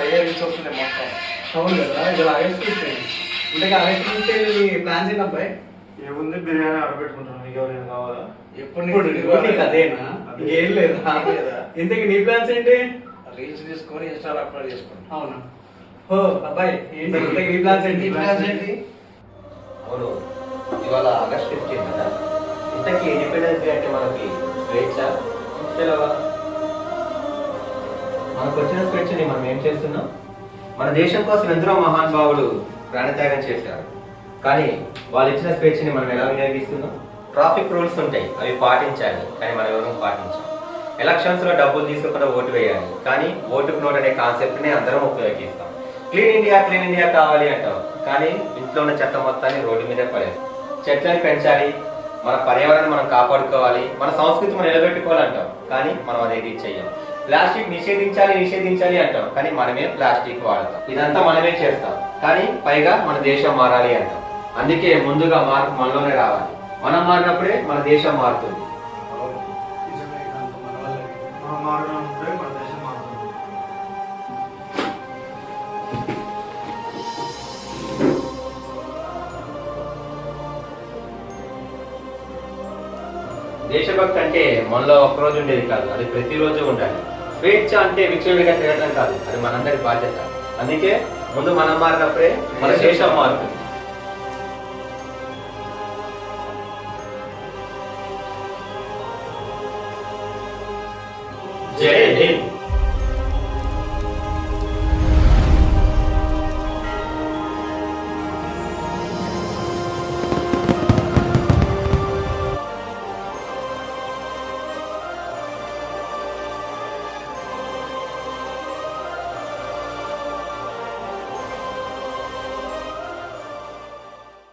అయ్యే రీచ్ వస్తున్నాయి మొత్తం. అవును కదా, ఇలా ఆగస్ట్ 15. ఇంతకీ ఆగస్ట్ 15 ప్లాన్స్ ఏంటి అబ్బాయి? ఏముంది, బిర్యానీ ఆర్డర్ పెట్టుకుంటున్నాను. నీకు ఎవరైనా కావాలా? ఎప్పుడు నీకు అదేనా? ఇంకేం లేదా? ఇంతకీ నీ ప్లాన్స్ ఏంటి? రీల్స్ తీసుకొని ఇన్స్టాలో అప్లోడ్ చేసుకోండి. అవునా? ఓ అబ్బాయి ఏంటి ఇంతకీ నీ ప్లాన్స్ ఏంటి? నీ ప్లాన్స్ ఏంటి? అవును, ఇవాళ ఆగస్ట్ 15 కదా. ఇంతకీ ఇండిపెండెన్స్ డే అంటే మనకి స్వేచ్ఛ సెలవా? మనకు వచ్చిన స్వేచ్ఛని మనం ఏం చేస్తున్నాం? మన దేశం కోసం ఎందరో మహానుభావులు ప్రాణత్యాగం చేశారు, కానీ వాళ్ళు ఇచ్చిన స్వేచ్ఛని మనం ఎలా వినియోగిస్తున్నాం? ట్రాఫిక్ రూల్స్ ఉంటాయి, అవి పాటించాలి, కానీ మనం ఎవరూ పాటించాం. ఎలక్షన్స్లో డబ్బులు తీసుకుని ఓటు వేయాలి, కానీ ఓటుకు నోట్ అనే కాన్సెప్ట్ని అందరం ఉపయోగిస్తాం. క్లీన్ ఇండియా కావాలి అంటాం, కానీ ఇంట్లో ఉన్న చెత్త మొత్తాన్ని రోడ్డు మీదే పడేస్తాం. చెట్లని పెంచాలి, మన పర్యావరణాన్ని మనం కాపాడుకోవాలి, మన సంస్కృతి మనం నిలబెట్టుకోవాలంటాం, కానీ మనం అదేది చెయ్యం. ప్లాస్టిక్ నిషేధించాలి అంటాం, కానీ మనమే ప్లాస్టిక్ వాడతాం. ఇదంతా మనమే చేస్తాం, కానీ పైగా మన దేశం మారాలి అంటాం. అందుకే ముందుగా మార్పు మనలోనే రావాలి. మనం మారినప్పుడే మన దేశం మారుతుంది. మనం మారినప్పుడే మన దేశం మారుతుంది. దేశభక్తి అంటే మనలో ఒక్కరోజు ఉండేది కాదు, అది ప్రతిరోజు ఉండాలి. స్వేచ్ఛ అంటే విచ్చలవిడిగా తిరగడం కాదు, అది మనందరి బాధ్యత. అందుకే ముందు మనం మారినప్పుడే మన దేశం మారుతుంది.